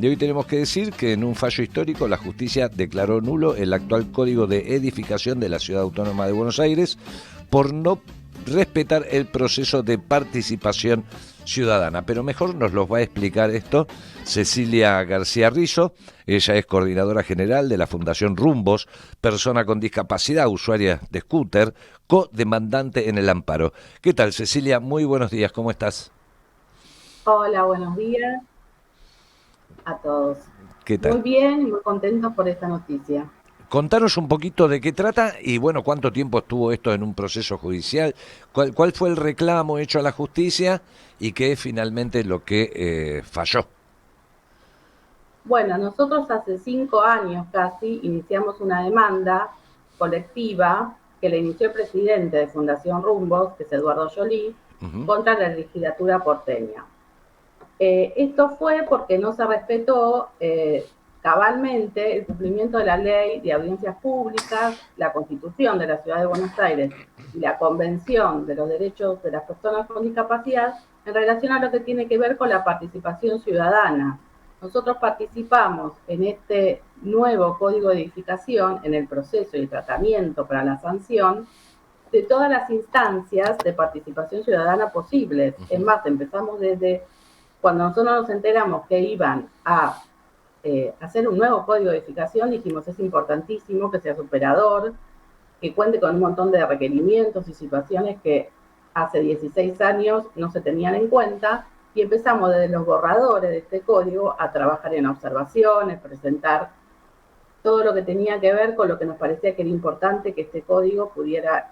Y hoy tenemos que decir que en un fallo histórico la justicia declaró nulo el actual Código de Edificación de la Ciudad Autónoma de Buenos Aires por no respetar el proceso de participación ciudadana. Pero mejor nos lo va a explicar esto Cecilia García Rizzo. Ella es coordinadora general de la Fundación Rumbos, persona con discapacidad, usuaria de scooter, co-demandante en el amparo. ¿Qué tal, Cecilia? Muy buenos días, ¿cómo estás? Hola, buenos días a todos. ¿Qué Muy tal? bien y muy contentos por esta noticia. Contanos un poquito de qué trata y, bueno, cuánto tiempo estuvo esto en un proceso judicial, cuál fue el reclamo hecho a la justicia y qué es finalmente lo que falló. Bueno, nosotros hace 5 años casi iniciamos una demanda colectiva que le inició el presidente de Fundación Rumbos, que es Eduardo Yolí, Ujú. contra la legislatura porteña. Esto fue porque no se respetó cabalmente el cumplimiento de la ley de audiencias públicas, la Constitución de la Ciudad de Buenos Aires y la Convención de los Derechos de las Personas con Discapacidad en relación a lo que tiene que ver con la participación ciudadana. Nosotros participamos en este nuevo código de edificación, en el proceso y tratamiento para la sanción de todas las instancias de participación ciudadana posibles. Es más, empezamos desde cuando nosotros nos enteramos que iban a hacer un nuevo código de edificación, dijimos es importantísimo que sea superador, que cuente con un montón de requerimientos y situaciones que hace 16 años no se tenían en cuenta, y empezamos desde los borradores de este código a trabajar en observaciones, presentar todo lo que tenía que ver con lo que nos parecía que era importante que este código pudiera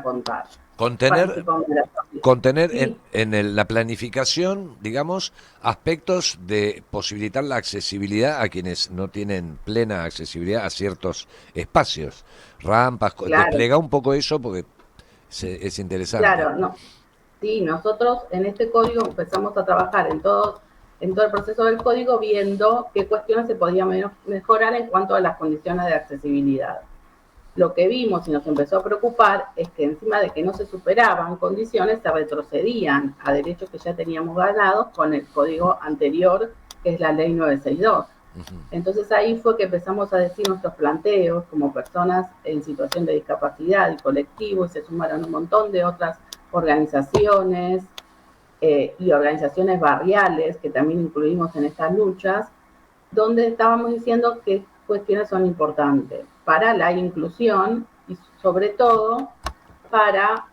contar. Contener, Participamos de la contener sí, la planificación, digamos, aspectos de posibilitar la accesibilidad a quienes no tienen plena accesibilidad a ciertos espacios, rampas, claro, desplega un poco eso porque es interesante. claro, no. Sí, nosotros en este código empezamos a trabajar en todo el proceso del código viendo qué cuestiones se podían mejorar en cuanto a las condiciones de accesibilidad. Lo que vimos y nos empezó a preocupar es que encima de que no se superaban condiciones, se retrocedían a derechos que ya teníamos ganados con el código anterior, que es la ley 962. Ujú. Entonces ahí fue que empezamos a decir nuestros planteos como personas en situación de discapacidad y colectivo, y se sumaron un montón de otras organizaciones y organizaciones barriales que también incluimos en estas luchas, donde estábamos diciendo qué cuestiones son importantes para la inclusión y sobre todo para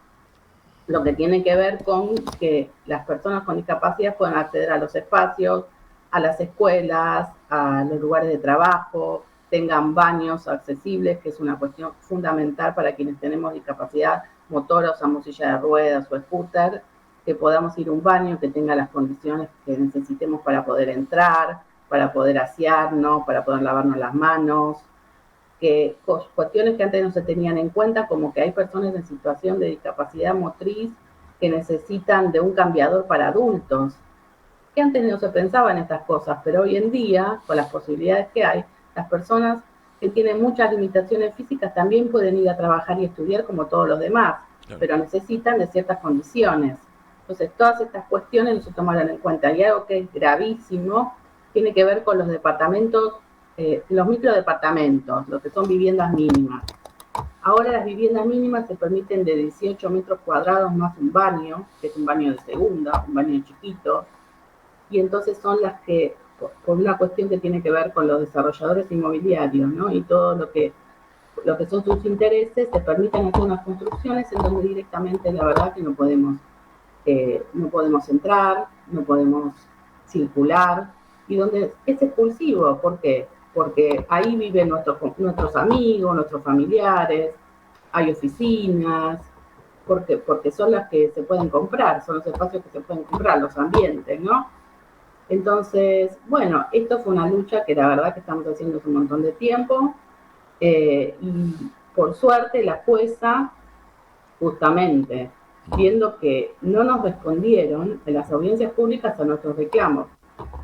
lo que tiene que ver con que las personas con discapacidad puedan acceder a los espacios, a las escuelas, a los lugares de trabajo, tengan baños accesibles, que es una cuestión fundamental para quienes tenemos discapacidad motora, usamos silla de ruedas o scooter, que podamos ir a un baño que tenga las condiciones que necesitemos para poder entrar, para poder asearnos, para poder lavarnos las manos, que cuestiones que antes no se tenían en cuenta, como que hay personas en situación de discapacidad motriz que necesitan de un cambiador para adultos, que antes no se pensaba en estas cosas, pero hoy en día, con las posibilidades que hay, las personas que tienen muchas limitaciones físicas también pueden ir a trabajar y estudiar como todos los demás, Claro. pero necesitan de ciertas condiciones. Entonces, todas estas cuestiones no se tomaron en cuenta. Y algo que es gravísimo tiene que ver con los departamentos, los microdepartamentos, lo que son viviendas mínimas. Ahora las viviendas mínimas se permiten de 18 metros cuadrados más un baño, que es un baño de segunda, un baño chiquito, y entonces son las que, por una cuestión que tiene que ver con los desarrolladores inmobiliarios, ¿no? Y todo lo que son sus intereses, se permiten hacer unas construcciones en donde directamente la verdad que no podemos entrar, no podemos circular, y donde es expulsivo. ¿Por qué? Porque ahí viven nuestros amigos, nuestros familiares, hay oficinas, porque son las que se pueden comprar, son los espacios que se pueden comprar, los ambientes, ¿no? Entonces, bueno, esto fue una lucha que la verdad que estamos haciendo hace un montón de tiempo, y por suerte la jueza, justamente, viendo que no nos respondieron en las audiencias públicas a nuestros reclamos,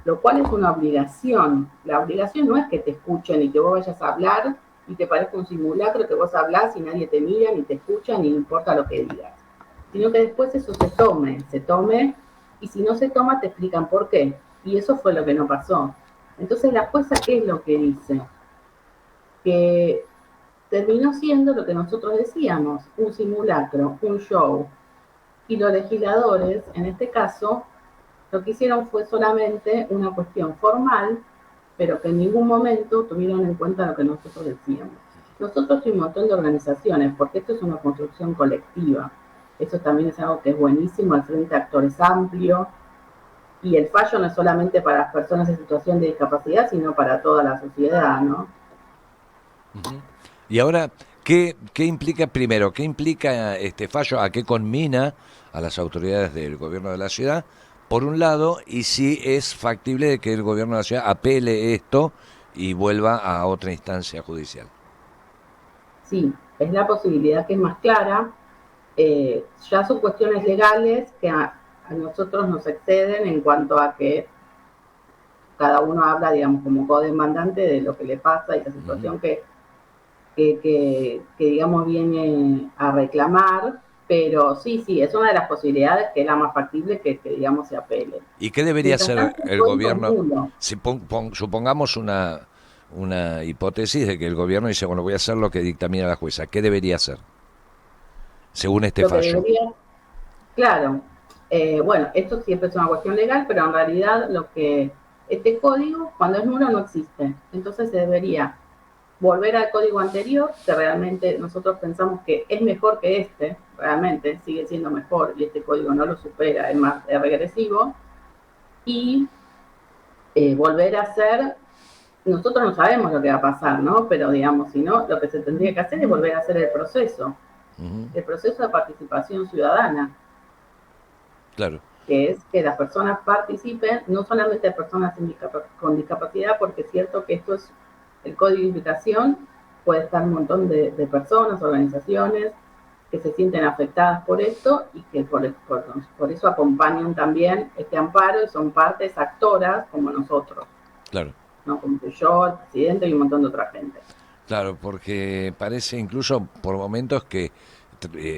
lo cual es una obligación. La obligación no es que te escuchen y que vos vayas a hablar y te parezca un simulacro que vos hablás y nadie te mira, ni te escucha, ni importa lo que digas, sino que después eso se tome, y si no se toma te explican por qué. Y eso fue lo que no pasó. Entonces la jueza, ¿qué es lo que dice? Que terminó siendo lo que nosotros decíamos, un simulacro, un show. Y los legisladores, en este caso, lo que hicieron fue solamente una cuestión formal, pero que en ningún momento tuvieron en cuenta lo que nosotros decíamos. Nosotros y un montón de organizaciones, porque esto es una construcción colectiva. Eso también es algo que es buenísimo, el Frente de Actores amplio, y el fallo no es solamente para las personas en situación de discapacidad, sino para toda la sociedad, ¿no? Ujú. Y ahora, ¿qué implica primero? ¿Qué implica este fallo? ¿A qué conmina a las autoridades del gobierno de la ciudad? Por un lado, y si es factible de que el gobierno de la ciudad apele esto y vuelva a otra instancia judicial. Sí, es la posibilidad que es más clara. Ya son cuestiones legales que a nosotros nos exceden en cuanto a que cada uno habla, digamos, como codemandante de lo que le pasa y la Ujú. situación que digamos, viene a reclamar, pero sí, sí, es una de las posibilidades que es la más factible que digamos, se apele. ¿Y qué debería Mientras hacer tanto, el el código es gobierno? nulo. Si supongamos una hipótesis de que el gobierno dice, bueno, voy a hacer lo que dictamina la jueza. ¿Qué debería hacer según este Lo que fallo? debería, claro, bueno, esto siempre es una cuestión legal, pero en realidad lo que este código, cuando es nulo, no existe. Entonces se debería volver al código anterior, que realmente nosotros pensamos que es mejor que este, realmente sigue siendo mejor y este código no lo supera, es más es regresivo, y volver a hacer, nosotros no sabemos lo que va a pasar, ¿no? Pero digamos, si no, lo que se tendría que hacer es volver a hacer Ujú. el proceso de participación ciudadana, Claro, que es que las personas participen, no solamente personas con discapacidad, porque es cierto que esto es el código de invitación, puede estar un montón de personas, organizaciones que se sienten afectadas por esto y que por eso acompañan también este amparo y son partes actoras como nosotros, claro. ¿no? Como yo, el presidente y un montón de otra gente. Claro, porque parece incluso por momentos que,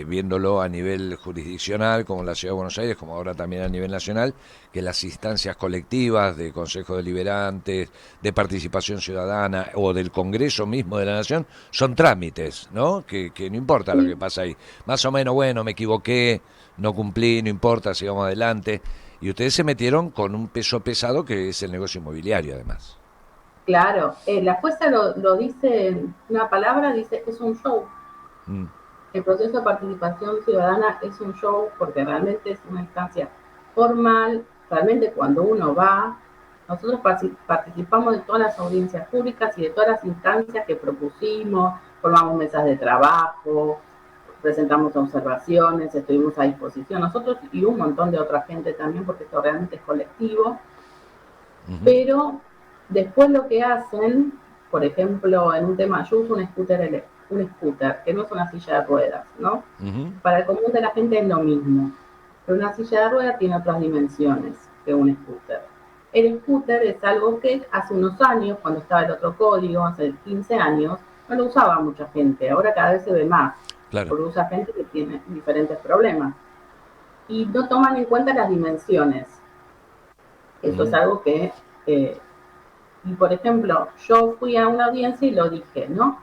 viéndolo a nivel jurisdiccional, como en la Ciudad de Buenos Aires, como ahora también a nivel nacional, que las instancias colectivas de Consejo Deliberantes, de participación ciudadana o del Congreso mismo de la Nación son trámites, ¿no? Que no importa lo que Sí, pasa ahí. Más o menos, bueno, me equivoqué, no cumplí, no importa, sigamos adelante. Y ustedes se metieron con un peso pesado que es el negocio inmobiliario, además. claro, la jueza lo dice, una palabra dice, es un show. Mm, El proceso de participación ciudadana es un show porque realmente es una instancia formal, realmente cuando uno va, nosotros participamos de todas las audiencias públicas y de todas las instancias que propusimos, formamos mesas de trabajo, presentamos observaciones, estuvimos a disposición nosotros y un montón de otra gente también porque esto realmente es colectivo, ujú, pero después lo que hacen, por ejemplo, en un tema, yo uso un scooter, que no es una silla de ruedas, ¿no? ujú. Para el común de la gente es lo mismo, pero una silla de ruedas tiene otras dimensiones que un scooter. El scooter es algo que hace unos años, cuando estaba el otro código, hace 15 años, no lo usaba mucha gente, ahora cada vez se ve más, Claro. porque usa gente que tiene diferentes problemas. Y no toman en cuenta las dimensiones. Eso es Ujú. algo que eh, y por ejemplo, yo fui a una audiencia y lo dije, ¿no?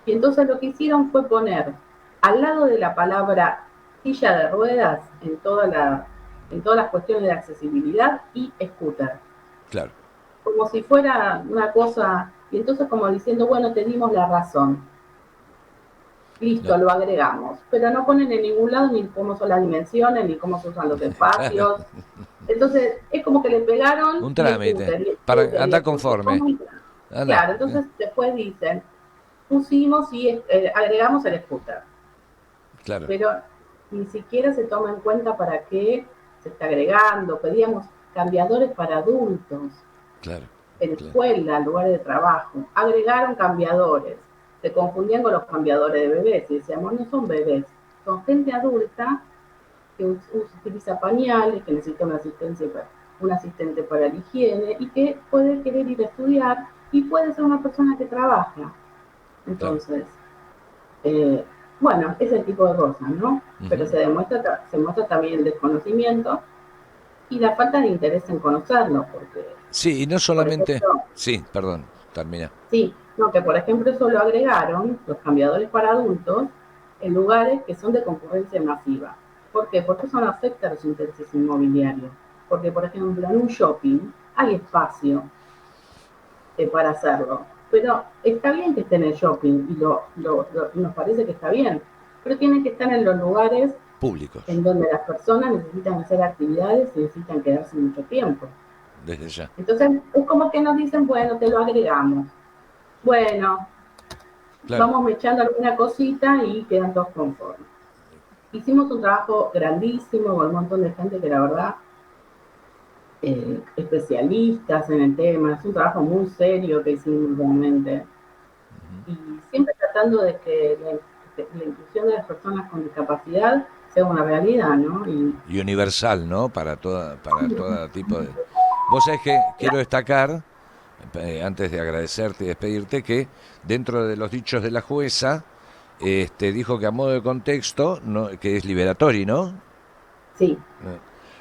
Y entonces lo que hicieron fue poner al lado de la palabra silla de ruedas en todas las cuestiones de accesibilidad y scooter, Claro, como si fuera una cosa, y entonces como diciendo, bueno, te dimos la razón, listo, claro. lo agregamos, pero no ponen en ningún lado ni cómo son las dimensiones, ni cómo se usan los Claro. espacios, entonces es como que le pegaron Un y trámite scooter, y para scooter, y andar scooter, conforme. Anda. claro, entonces después dicen, pusimos y agregamos el scooter, Claro, pero ni siquiera se toma en cuenta para qué se está agregando. Pedíamos cambiadores para adultos claro, en claro, escuela, en lugares de trabajo. Agregaron cambiadores. Se confundían con los cambiadores de bebés y decíamos, no son bebés, son gente adulta que utiliza pañales, que necesita un asistente para la higiene y que puede querer ir a estudiar y puede ser una persona que trabaja. claro. Entonces, eh, bueno, ese tipo de cosas, ¿no? Pero Ujú. se muestra también el desconocimiento y la falta de interés en conocerlo, porque Sí, y no Por solamente... ejemplo, Sí, perdón, termina. sí, no, que por ejemplo eso lo agregaron los cambiadores para adultos en lugares que son de concurrencia masiva. ¿Por qué? Porque eso no afecta a los intereses inmobiliarios. Porque, por ejemplo, en un shopping hay espacio para hacerlo. Pero está bien que esté en el shopping y nos parece que está bien, pero tiene que estar en los lugares Públicos, en donde las personas necesitan hacer actividades y necesitan quedarse mucho tiempo. desde ya. Entonces, es como que nos dicen, bueno, te lo agregamos. Bueno, Claro. vamos echando alguna cosita y quedan todos conformes. Hicimos un trabajo grandísimo con un montón de gente que la verdad, especialistas en el tema, es un trabajo muy serio que hicimos realmente. Y siempre tratando de que la inclusión de las personas con discapacidad sea una realidad, ¿no? Y universal, ¿no? Para todo tipo de... Vos sabés que quiero destacar, antes de agradecerte y despedirte, que dentro de los dichos de la jueza, dijo que a modo de contexto, no, que es liberatorio, ¿no? Sí,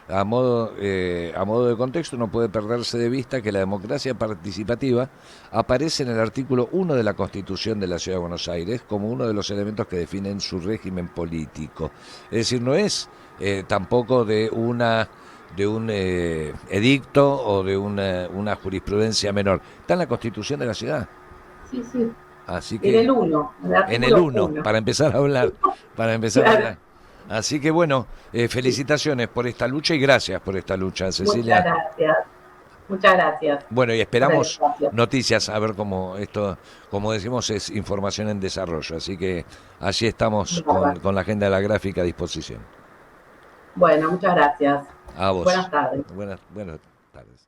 A modo de contexto, no puede perderse de vista que la democracia participativa aparece en el artículo 1 de la Constitución de la Ciudad de Buenos Aires como uno de los elementos que definen su régimen político. Es decir, no es tampoco de un edicto o de una jurisprudencia menor. Está en la Constitución de la ciudad. sí, sí. Así En que el uno, en el en el artículo uno, uno. para empezar a hablar, para empezar a Claro, hablar. Así que bueno, sí. felicitaciones por esta lucha y gracias por esta lucha, Muchas Cecilia. gracias. Muchas gracias Bueno, y por el esperamos espacio. noticias, a ver cómo esto, como decimos, es información en desarrollo. Así que allí estamos Bárbaro. con la agenda de la gráfica a disposición. Bueno, muchas gracias. A Buenas vos. tardes. Buenas tardes.